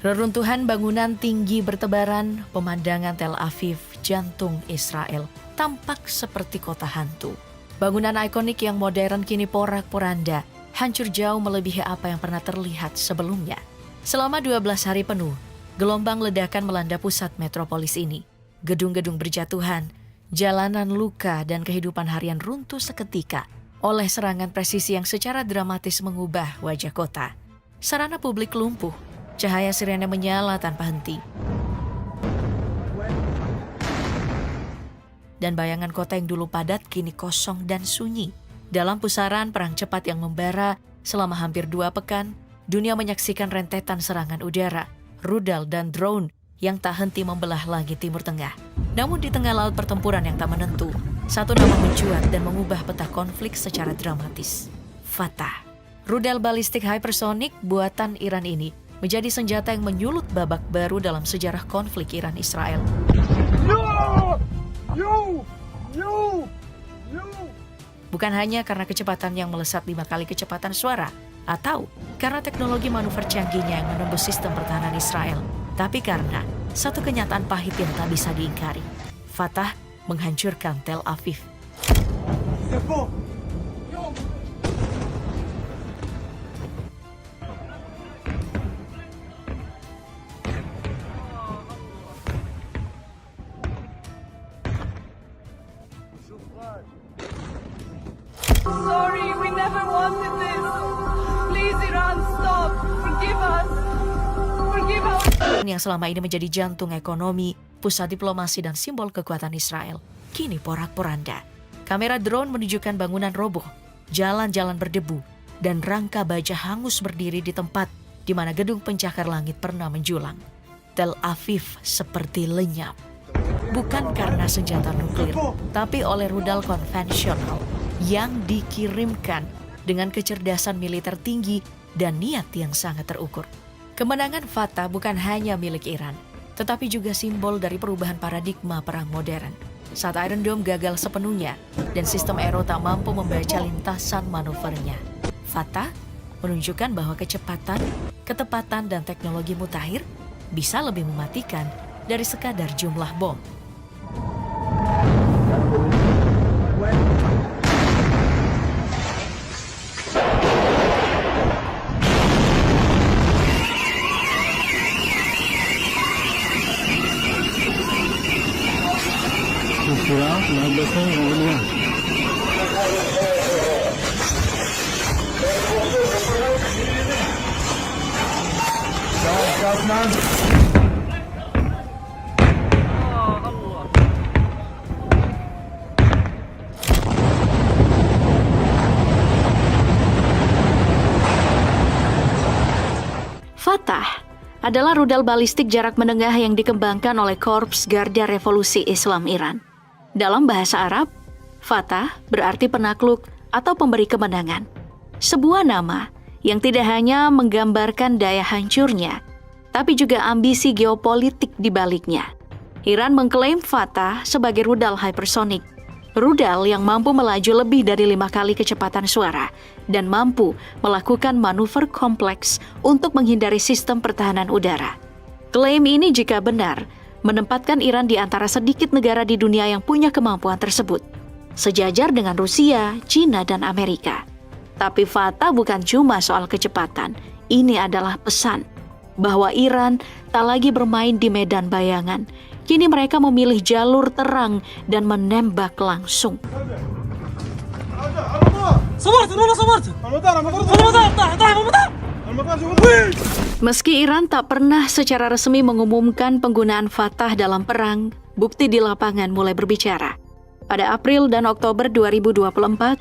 Reruntuhan bangunan tinggi bertebaran, pemandangan Tel Aviv, jantung Israel, tampak seperti kota hantu. Bangunan ikonik yang modern kini porak-poranda, hancur jauh melebihi apa yang pernah terlihat sebelumnya. Selama 12 hari penuh, gelombang ledakan melanda pusat metropolis ini. Gedung-gedung berjatuhan, jalanan luka dan kehidupan harian runtuh seketika oleh serangan presisi yang secara dramatis mengubah wajah kota. Sarana publik lumpuh, cahaya sirene menyala tanpa henti. Dan bayangan kota yang dulu padat kini kosong dan sunyi. Dalam pusaran perang cepat yang membara selama hampir 2 pekan, dunia menyaksikan rentetan serangan udara, rudal dan drone yang tak henti membelah langit Timur Tengah. Namun di tengah laut pertempuran yang tak menentu, satu nama mencuat dan mengubah peta konflik secara dramatis. Fatah. Rudal balistik hypersonic buatan Iran ini menjadi senjata yang menyulut babak baru dalam sejarah konflik Iran-Israel. Bukan hanya karena kecepatan yang melesat 5 kali kecepatan suara, atau karena teknologi manuver canggihnya yang menembus sistem pertahanan Israel, tapi karena satu kenyataan pahit yang tak bisa diingkari. Fatah menghancurkan Tel Aviv. Sorry, we never wanted this. Please, Iran, stop. Forgive us. Forgive us. Yang selama ini menjadi jantung ekonomi, pusat diplomasi dan simbol kekuatan Israel, kini porak-poranda. Kamera drone menunjukkan bangunan roboh, jalan-jalan berdebu, dan rangka baja hangus berdiri di tempat di mana gedung pencakar langit pernah menjulang. Tel Aviv seperti lenyap. Bukan karena senjata nuklir, tapi oleh rudal konvensional yang dikirimkan dengan kecerdasan militer tinggi dan niat yang sangat terukur. Kemenangan Fatah bukan hanya milik Iran, tetapi juga simbol dari perubahan paradigma perang modern. Saat Iron Dome gagal sepenuhnya dan sistem Aero tak mampu membaca lintasan manuvernya, Fatah menunjukkan bahwa kecepatan, ketepatan, dan teknologi mutakhir bisa lebih mematikan dari sekadar jumlah bom. Fatah adalah rudal balistik jarak menengah yang dikembangkan oleh Korps Garda Revolusi Islam Iran. Dalam bahasa Arab, Fatah berarti penakluk atau pemberi kemenangan. Sebuah nama yang tidak hanya menggambarkan daya hancurnya, tapi juga ambisi geopolitik di baliknya. Iran mengklaim Fatah sebagai rudal hypersonic, rudal yang mampu melaju lebih dari 5 kali kecepatan suara dan mampu melakukan manuver kompleks untuk menghindari sistem pertahanan udara. Klaim ini jika benar, menempatkan Iran di antara sedikit negara di dunia yang punya kemampuan tersebut, sejajar dengan Rusia, China, dan Amerika. Tapi Fatah bukan cuma soal kecepatan, ini adalah pesan bahwa Iran tak lagi bermain di medan bayangan. Kini mereka memilih jalur terang dan menembak langsung. Meski Iran tak pernah secara resmi mengumumkan penggunaan Fatah dalam perang, bukti di lapangan mulai berbicara. Pada April dan Oktober 2024,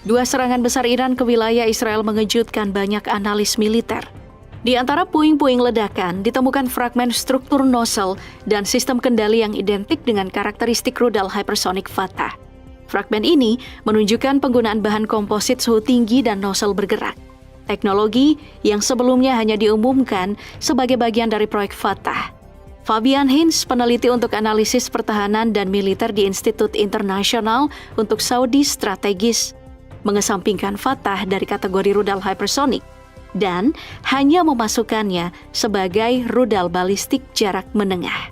2 serangan besar Iran ke wilayah Israel mengejutkan banyak analis militer. Di antara puing-puing ledakan ditemukan fragmen struktur nozzle dan sistem kendali yang identik dengan karakteristik rudal hypersonic Fatah. Fragmen ini menunjukkan penggunaan bahan komposit suhu tinggi dan nozzle bergerak. Teknologi yang sebelumnya hanya diumumkan sebagai bagian dari proyek Fatah. Fabian Hinz, peneliti untuk analisis pertahanan dan militer di Institut Internasional untuk Saudi Strategis, mengesampingkan Fatah dari kategori rudal hypersonic. dan hanya memasukkannya sebagai rudal balistik jarak menengah.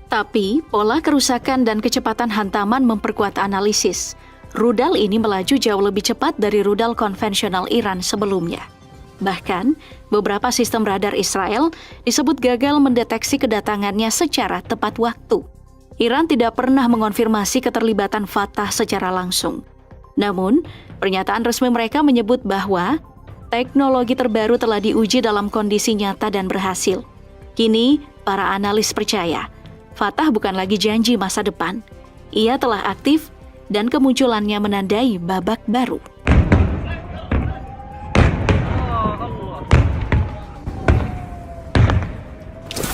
Tapi, pola kerusakan dan kecepatan hantaman memperkuat analisis. Rudal ini melaju jauh lebih cepat dari rudal konvensional Iran sebelumnya. Bahkan, beberapa sistem radar Israel disebut gagal mendeteksi kedatangannya secara tepat waktu. Iran tidak pernah mengonfirmasi keterlibatan Fatah secara langsung. Namun, pernyataan resmi mereka menyebut bahwa teknologi terbaru telah diuji dalam kondisi nyata dan berhasil. Kini, para analis percaya, Fatah bukan lagi janji masa depan. Ia telah aktif dan kemunculannya menandai babak baru.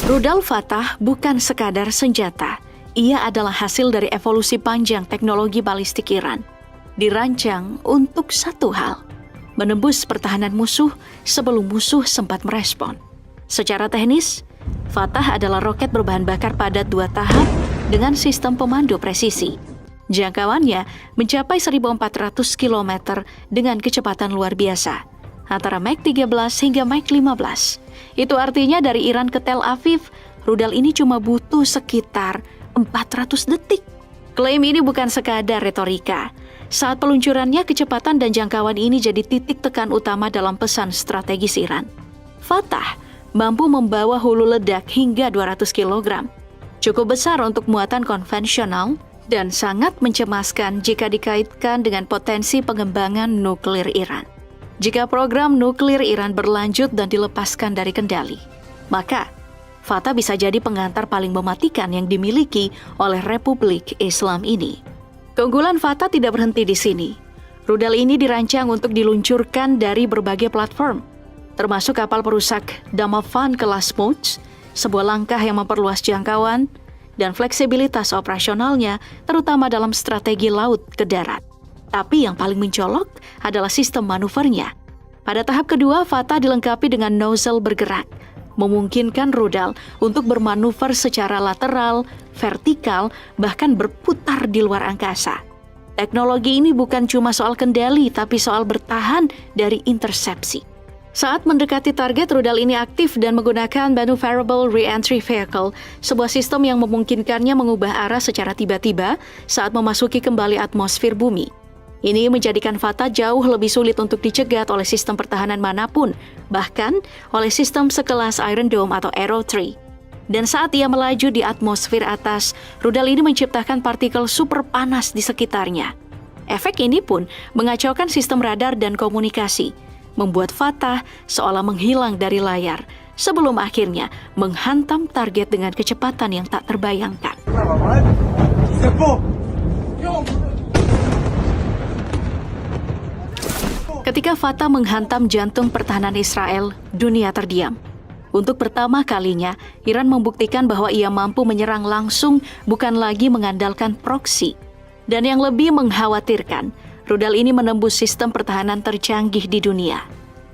Rudal Fatah bukan sekadar senjata. Ia adalah hasil dari evolusi panjang teknologi balistik Iran. Dirancang untuk satu hal, menembus pertahanan musuh sebelum musuh sempat merespon. Secara teknis, Fatah adalah roket berbahan bakar padat 2 tahap dengan sistem pemandu presisi. Jangkauannya mencapai 1.400 km dengan kecepatan luar biasa, antara Mach 13 hingga Mach 15. Itu artinya dari Iran ke Tel Aviv, rudal ini cuma butuh sekitar 400 detik. Klaim ini bukan sekadar retorika. Saat peluncurannya, kecepatan dan jangkauan ini jadi titik tekan utama dalam pesan strategis Iran. Fatah mampu membawa hulu ledak hingga 200 kg. Cukup besar untuk muatan konvensional dan sangat mencemaskan jika dikaitkan dengan potensi pengembangan nuklir Iran. Jika program nuklir Iran berlanjut dan dilepaskan dari kendali, maka Fatah bisa jadi pengantar paling mematikan yang dimiliki oleh Republik Islam ini. Keunggulan Fatah tidak berhenti di sini. Rudal ini dirancang untuk diluncurkan dari berbagai platform, termasuk kapal perusak Damavand kelas Moch, sebuah langkah yang memperluas jangkauan dan fleksibilitas operasionalnya, terutama dalam strategi laut ke darat. Tapi yang paling mencolok adalah sistem manuvernya. Pada tahap kedua, Fatah dilengkapi dengan nozzle bergerak, memungkinkan rudal untuk bermanuver secara lateral, vertikal, bahkan berputar di luar angkasa. Teknologi ini bukan cuma soal kendali, tapi soal bertahan dari intersepsi. Saat mendekati target, rudal ini aktif dan menggunakan Maneuverable Re-entry Vehicle, sebuah sistem yang memungkinkannya mengubah arah secara tiba-tiba saat memasuki kembali atmosfer bumi. Ini menjadikan Fatah jauh lebih sulit untuk dicegat oleh sistem pertahanan manapun, bahkan oleh sistem sekelas Iron Dome atau Arrow 3. Dan saat ia melaju di atmosfer atas, rudal ini menciptakan partikel super panas di sekitarnya. Efek ini pun mengacaukan sistem radar dan komunikasi, membuat Fatah seolah menghilang dari layar sebelum akhirnya menghantam target dengan kecepatan yang tak terbayangkan. Ketika Fatah menghantam jantung pertahanan Israel, dunia terdiam. Untuk pertama kalinya, Iran membuktikan bahwa ia mampu menyerang langsung, bukan lagi mengandalkan proksi. Dan yang lebih mengkhawatirkan, rudal ini menembus sistem pertahanan tercanggih di dunia.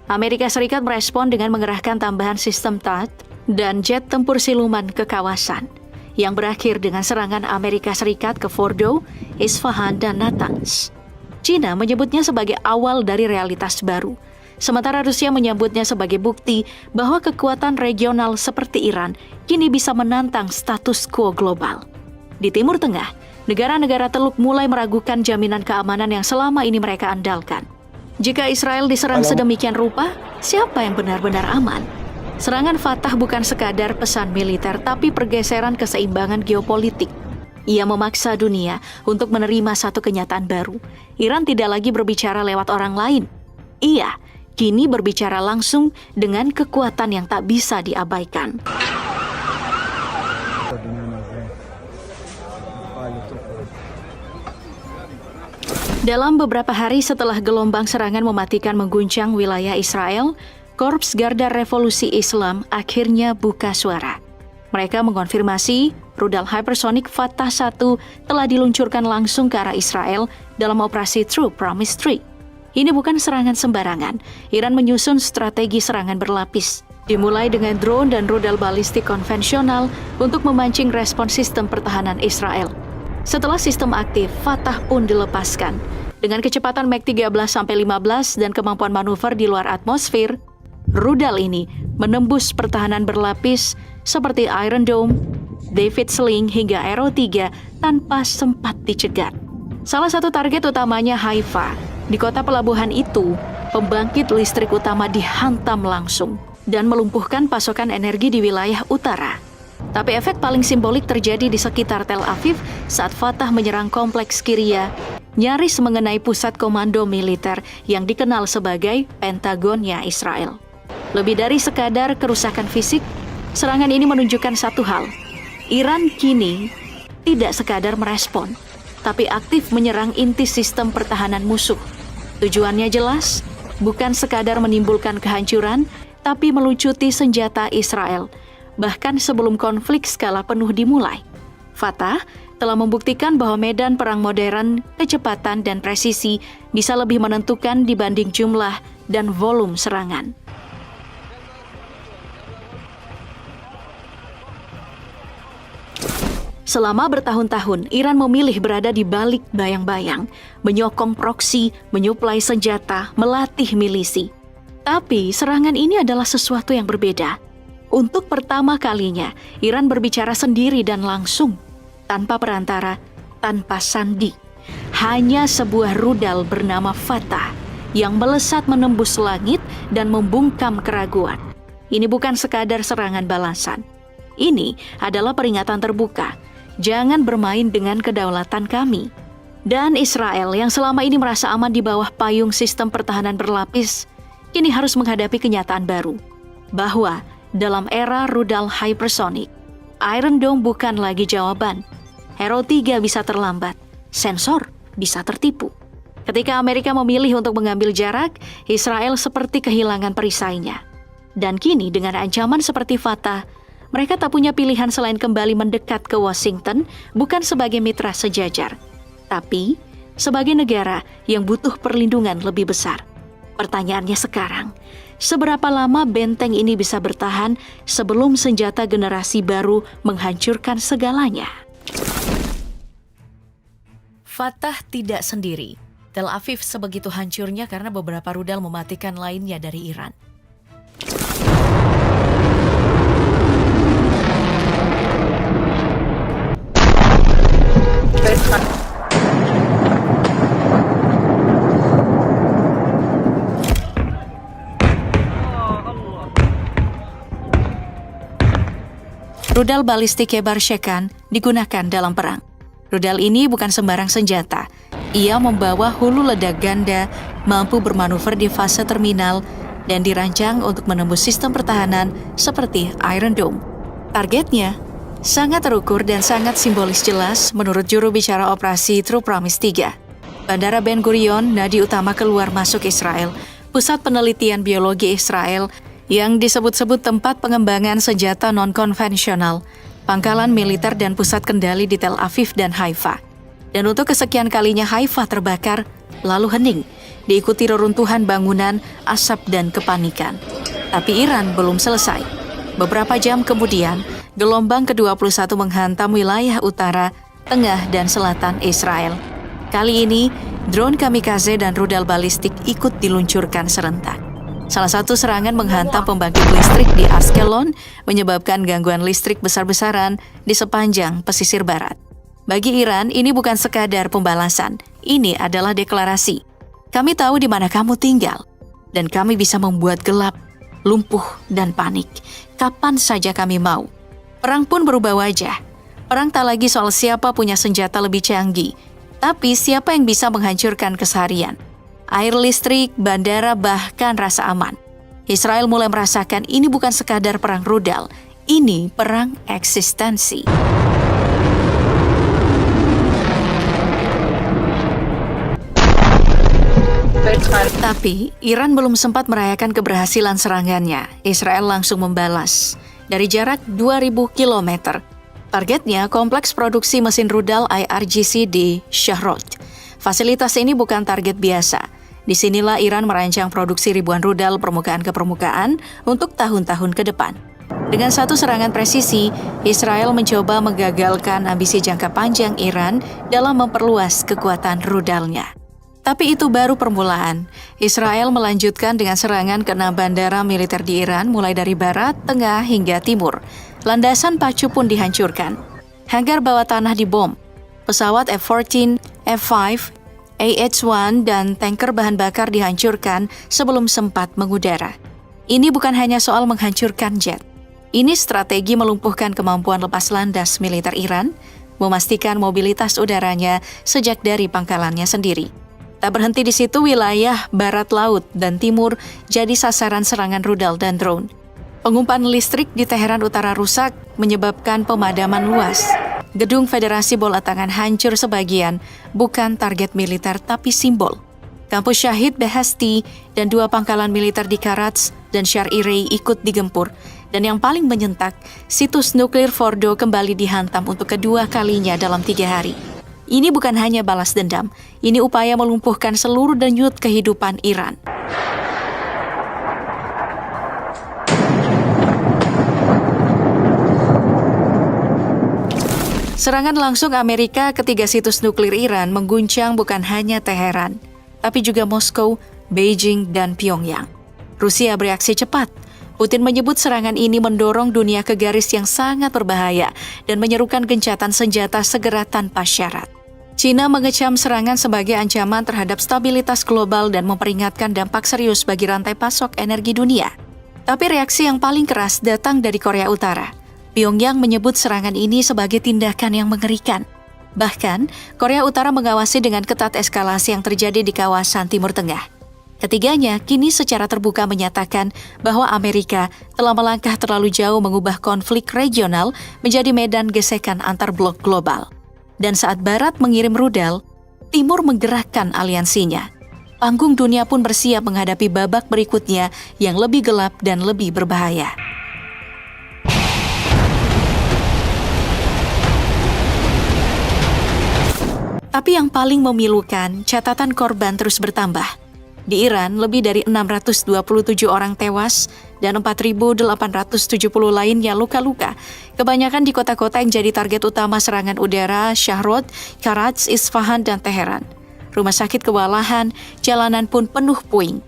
Amerika Serikat merespon dengan mengerahkan tambahan sistem THAAD dan jet tempur siluman ke kawasan, yang berakhir dengan serangan Amerika Serikat ke Fordo, Isfahan, dan Natanz. China menyebutnya sebagai awal dari realitas baru, sementara Rusia menyebutnya sebagai bukti bahwa kekuatan regional seperti Iran kini bisa menantang status quo global. Di Timur Tengah, negara-negara Teluk mulai meragukan jaminan keamanan yang selama ini mereka andalkan. Jika Israel diserang sedemikian rupa, siapa yang benar-benar aman? Serangan Fatah bukan sekadar pesan militer, tapi pergeseran keseimbangan geopolitik. Ia memaksa dunia untuk menerima satu kenyataan baru. Iran tidak lagi berbicara lewat orang lain. Ia kini berbicara langsung dengan kekuatan yang tak bisa diabaikan. Dalam beberapa hari setelah gelombang serangan mematikan mengguncang wilayah Israel, Korps Garda Revolusi Islam akhirnya buka suara. Mereka mengonfirmasi rudal hypersonic Fatah 1 telah diluncurkan langsung ke arah Israel dalam operasi True Promise 3. Ini bukan serangan sembarangan. Iran menyusun strategi serangan berlapis, dimulai dengan drone dan rudal balistik konvensional untuk memancing respon sistem pertahanan Israel. Setelah sistem aktif, Fatah pun dilepaskan. Dengan kecepatan Mach 13-15 dan kemampuan manuver di luar atmosfer, Rudal ini menembus pertahanan berlapis seperti Iron Dome, David Sling hingga Arrow 3 tanpa sempat dicegat. Salah satu target utamanya Haifa. Di kota pelabuhan itu, pembangkit listrik utama dihantam langsung dan melumpuhkan pasokan energi di wilayah utara. Tapi efek paling simbolik terjadi di sekitar Tel Aviv saat Fatah menyerang kompleks Kiria, nyaris mengenai pusat komando militer yang dikenal sebagai Pentagonnya Israel. Lebih dari sekadar kerusakan fisik, serangan ini menunjukkan satu hal. Iran kini tidak sekadar merespon, tapi aktif menyerang inti sistem pertahanan musuh. Tujuannya jelas, bukan sekadar menimbulkan kehancuran, tapi melucuti senjata Israel, bahkan sebelum konflik skala penuh dimulai. Fatah telah membuktikan bahwa medan perang modern, kecepatan, dan presisi bisa lebih menentukan dibanding jumlah dan volume serangan. Selama bertahun-tahun, Iran memilih berada di balik bayang-bayang, menyokong proksi, menyuplai senjata, melatih milisi. Tapi serangan ini adalah sesuatu yang berbeda. Untuk pertama kalinya, Iran berbicara sendiri dan langsung, tanpa perantara, tanpa sandi. Hanya sebuah rudal bernama Fatah yang melesat menembus langit dan membungkam keraguan. Ini bukan sekadar serangan balasan. Ini adalah peringatan terbuka. Jangan bermain dengan kedaulatan kami. Dan Israel yang selama ini merasa aman di bawah payung sistem pertahanan berlapis, kini harus menghadapi kenyataan baru. Bahwa dalam era rudal hypersonic, Iron Dome bukan lagi jawaban. Arrow 3 bisa terlambat, sensor bisa tertipu. Ketika Amerika memilih untuk mengambil jarak, Israel seperti kehilangan perisainya. Dan kini dengan ancaman seperti Fatah, mereka tak punya pilihan selain kembali mendekat ke Washington, bukan sebagai mitra sejajar, tapi sebagai negara yang butuh perlindungan lebih besar. Pertanyaannya sekarang, seberapa lama benteng ini bisa bertahan sebelum senjata generasi baru menghancurkan segalanya? Fatah tidak sendiri. Tel Aviv sebegitu hancurnya karena beberapa rudal mematikan lainnya dari Iran. Rudal balistik Hebar Shekan digunakan dalam perang. Rudal ini bukan sembarang senjata. Ia membawa hulu ledak ganda, mampu bermanuver di fase terminal, dan dirancang untuk menembus sistem pertahanan seperti Iron Dome. Targetnya sangat terukur dan sangat simbolis jelas menurut juru bicara operasi True Promise 3. Bandara Ben Gurion, nadi utama keluar masuk Israel, pusat penelitian biologi Israel, yang disebut-sebut tempat pengembangan senjata non-konvensional, pangkalan militer dan pusat kendali di Tel Aviv dan Haifa. Dan untuk kesekian kalinya Haifa terbakar, lalu hening, diikuti reruntuhan bangunan, asap dan kepanikan. Tapi Iran belum selesai. Beberapa jam kemudian, gelombang ke-21 menghantam wilayah utara, tengah dan selatan Israel. Kali ini, drone kamikaze dan rudal balistik ikut diluncurkan serentak. Salah satu serangan menghantam pembangkit listrik di Ashkelon, menyebabkan gangguan listrik besar-besaran di sepanjang pesisir barat. Bagi Iran, ini bukan sekadar pembalasan, ini adalah deklarasi. Kami tahu di mana kamu tinggal, dan kami bisa membuat gelap, lumpuh, dan panik, kapan saja kami mau. Perang pun berubah wajah. Perang tak lagi soal siapa punya senjata lebih canggih, tapi siapa yang bisa menghancurkan keseharian. Air listrik, bandara, bahkan rasa aman. Israel mulai merasakan ini bukan sekadar perang rudal, ini perang eksistensi. Tapi, Iran belum sempat merayakan keberhasilan serangannya. Israel langsung membalas. Dari jarak 2.000 km. Targetnya kompleks produksi mesin rudal IRGC di Shahrot. Fasilitas ini bukan target biasa. Disinilah Iran merancang produksi ribuan rudal permukaan ke permukaan untuk tahun-tahun ke depan. Dengan satu serangan presisi, Israel mencoba menggagalkan ambisi jangka panjang Iran dalam memperluas kekuatan rudalnya. Tapi itu baru permulaan. Israel melanjutkan dengan serangan ke 6 bandara militer di Iran mulai dari barat, tengah, hingga timur. Landasan pacu pun dihancurkan. Hanggar bawah tanah dibom. Pesawat F-14, F-5, AH-1 dan tanker bahan bakar dihancurkan sebelum sempat mengudara. Ini bukan hanya soal menghancurkan jet. Ini strategi melumpuhkan kemampuan lepas landas militer Iran, memastikan mobilitas udaranya sejak dari pangkalannya sendiri. Tak berhenti di situ, wilayah barat laut dan timur jadi sasaran serangan rudal dan drone. Pengumpan listrik di Teheran Utara rusak menyebabkan pemadaman luas. Gedung Federasi Bola Tangan hancur sebagian, bukan target militer tapi simbol. Kampus Syahid Beheshti dan 2 pangkalan militer di Karats dan Shar-e-Rey ikut digempur. Dan yang paling menyentak, situs nuklir Fordo kembali dihantam untuk kedua kalinya dalam 3 hari. Ini bukan hanya balas dendam, ini upaya melumpuhkan seluruh denyut kehidupan Iran. Serangan langsung Amerika ke 3 situs nuklir Iran mengguncang bukan hanya Teheran, tapi juga Moskow, Beijing, dan Pyongyang. Rusia bereaksi cepat. Putin menyebut serangan ini mendorong dunia ke garis yang sangat berbahaya dan menyerukan gencatan senjata segera tanpa syarat. China mengecam serangan sebagai ancaman terhadap stabilitas global dan memperingatkan dampak serius bagi rantai pasok energi dunia. Tapi reaksi yang paling keras datang dari Korea Utara. Pyongyang menyebut serangan ini sebagai tindakan yang mengerikan. Bahkan, Korea Utara mengawasi dengan ketat eskalasi yang terjadi di kawasan Timur Tengah. Ketiganya kini secara terbuka menyatakan bahwa Amerika telah melangkah terlalu jauh mengubah konflik regional menjadi medan gesekan antar blok global. Dan saat Barat mengirim rudal, Timur menggerakkan aliansinya. Panggung dunia pun bersiap menghadapi babak berikutnya yang lebih gelap dan lebih berbahaya. Tapi yang paling memilukan, catatan korban terus bertambah. Di Iran, lebih dari 627 orang tewas dan 4.870 lainnya luka-luka. Kebanyakan di kota-kota yang jadi target utama serangan udara, Shahrod, Karats, Isfahan, dan Teheran. Rumah sakit kewalahan, jalanan pun penuh puing.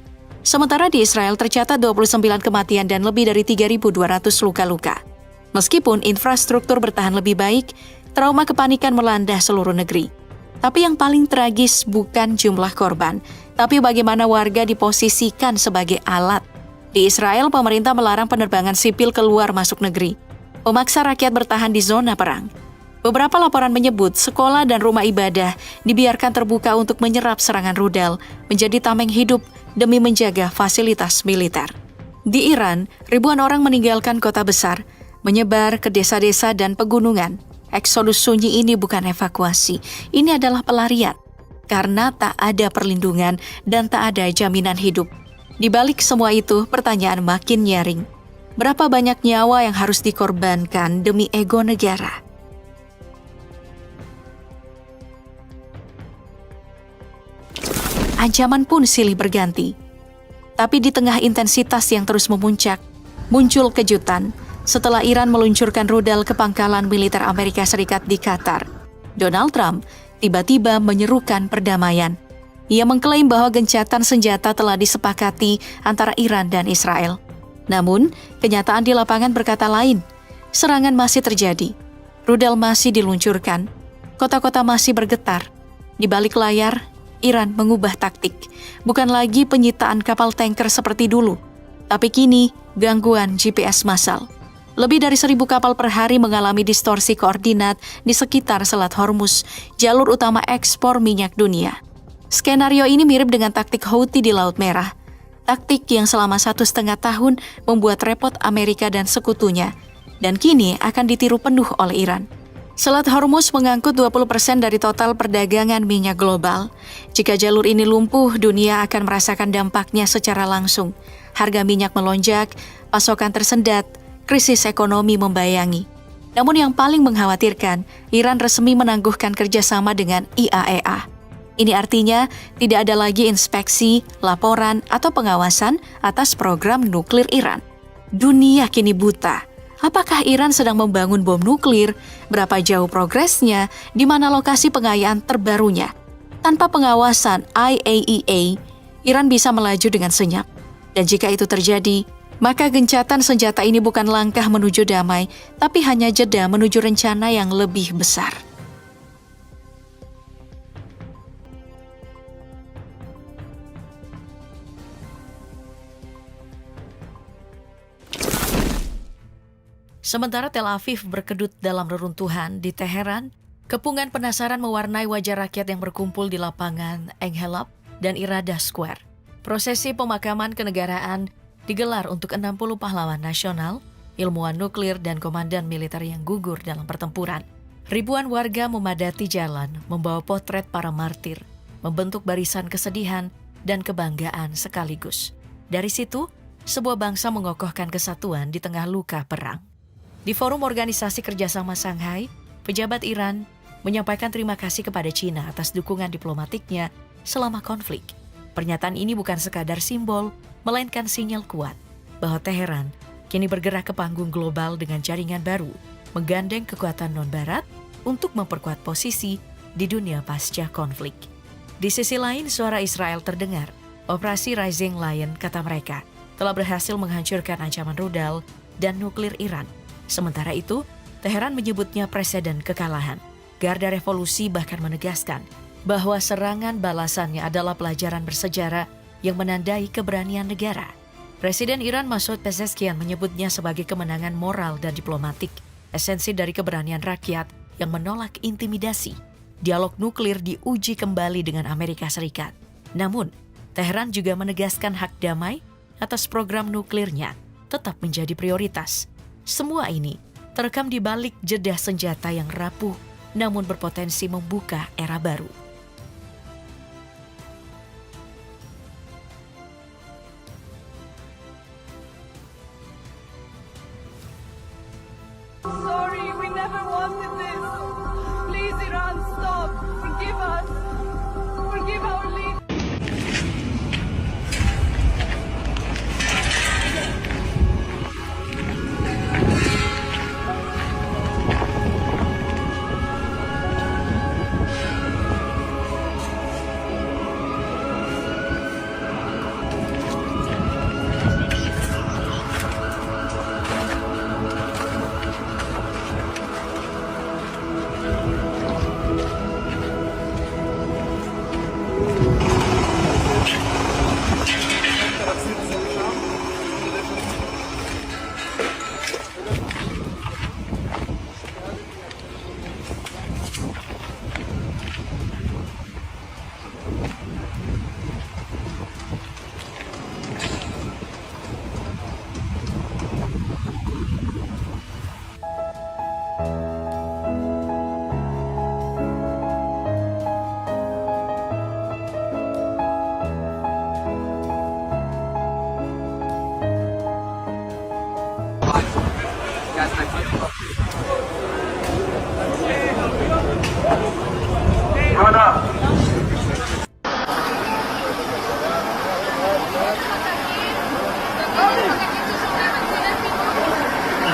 Sementara di Israel tercatat 29 kematian dan lebih dari 3.200 luka-luka. Meskipun infrastruktur bertahan lebih baik, trauma kepanikan melanda seluruh negeri. Tapi yang paling tragis bukan jumlah korban, tapi bagaimana warga diposisikan sebagai alat. Di Israel, pemerintah melarang penerbangan sipil keluar masuk negeri, memaksa rakyat bertahan di zona perang. Beberapa laporan menyebut sekolah dan rumah ibadah dibiarkan terbuka untuk menyerap serangan rudal, menjadi tameng hidup demi menjaga fasilitas militer. Di Iran, ribuan orang meninggalkan kota besar, menyebar ke desa-desa dan pegunungan. Eksodus sunyi ini bukan evakuasi, ini adalah pelarian. Karena tak ada perlindungan dan tak ada jaminan hidup. Di balik semua itu, pertanyaan makin nyaring. Berapa banyak nyawa yang harus dikorbankan demi ego negara? Ancaman pun silih berganti. Tapi di tengah intensitas yang terus memuncak, muncul kejutan. Setelah Iran meluncurkan rudal ke pangkalan militer Amerika Serikat di Qatar, Donald Trump tiba-tiba menyerukan perdamaian. Ia mengklaim bahwa gencatan senjata telah disepakati antara Iran dan Israel. Namun, kenyataan di lapangan berkata lain. Serangan masih terjadi. Rudal masih diluncurkan. Kota-kota masih bergetar. Di balik layar, Iran mengubah taktik. Bukan lagi penyitaan kapal tanker seperti dulu, tapi kini gangguan GPS massal. Lebih dari 1.000 kapal per hari mengalami distorsi koordinat di sekitar Selat Hormuz, jalur utama ekspor minyak dunia. Skenario ini mirip dengan taktik Houthi di Laut Merah. Taktik yang selama 1,5 tahun membuat repot Amerika dan sekutunya, dan kini akan ditiru penuh oleh Iran. Selat Hormuz mengangkut 20% dari total perdagangan minyak global. Jika jalur ini lumpuh, dunia akan merasakan dampaknya secara langsung. Harga minyak melonjak, pasokan tersendat, krisis ekonomi membayangi. Namun yang paling mengkhawatirkan, Iran resmi menangguhkan kerjasama dengan IAEA. Ini artinya tidak ada lagi inspeksi, laporan, atau pengawasan atas program nuklir Iran. Dunia kini buta. Apakah Iran sedang membangun bom nuklir? Berapa jauh progresnya? Di mana lokasi pengayaan terbarunya? Tanpa pengawasan IAEA, Iran bisa melaju dengan senyap. Dan jika itu terjadi, maka gencatan senjata ini bukan langkah menuju damai, tapi hanya jeda menuju rencana yang lebih besar. Sementara Tel Aviv berkedut dalam reruntuhan, di Teheran, kepungan penasaran mewarnai wajah rakyat yang berkumpul di lapangan Enghelab dan Irada Square. Prosesi pemakaman kenegaraan digelar untuk 60 pahlawan nasional, ilmuwan nuklir dan komandan militer yang gugur dalam pertempuran. Ribuan warga memadati jalan, membawa potret para martir, membentuk barisan kesedihan dan kebanggaan sekaligus. Dari situ, sebuah bangsa mengokohkan kesatuan di tengah luka perang. Di forum Organisasi Kerjasama Shanghai, pejabat Iran menyampaikan terima kasih kepada China atas dukungan diplomatiknya selama konflik. Pernyataan ini bukan sekadar simbol, melainkan sinyal kuat bahwa Teheran kini bergerak ke panggung global dengan jaringan baru, menggandeng kekuatan non-barat untuk memperkuat posisi di dunia pasca konflik. Di sisi lain, suara Israel terdengar. Operasi Rising Lion, kata mereka, telah berhasil menghancurkan ancaman rudal dan nuklir Iran. Sementara itu, Teheran menyebutnya preseden kekalahan. Garda Revolusi bahkan menegaskan bahwa serangan balasannya adalah pelajaran bersejarah yang menandai keberanian negara. Presiden Iran Masoud Pezeshkian menyebutnya sebagai kemenangan moral dan diplomatik, esensi dari keberanian rakyat yang menolak intimidasi. Dialog nuklir diuji kembali dengan Amerika Serikat. Namun, Teheran juga menegaskan hak damai atas program nuklirnya tetap menjadi prioritas. Semua ini terekam di balik jeda senjata yang rapuh, namun berpotensi membuka era baru. Sorry, we never wanted this. Please, Iran, stop. Forgive us. Forgive our leader.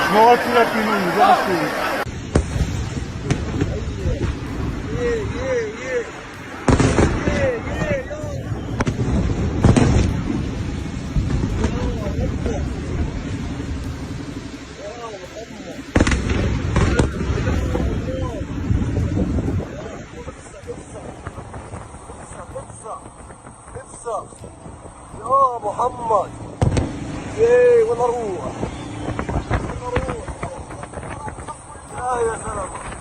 לשמור על תפילת פינוי, זה מספיק. يا محمد وين اروح يا سلام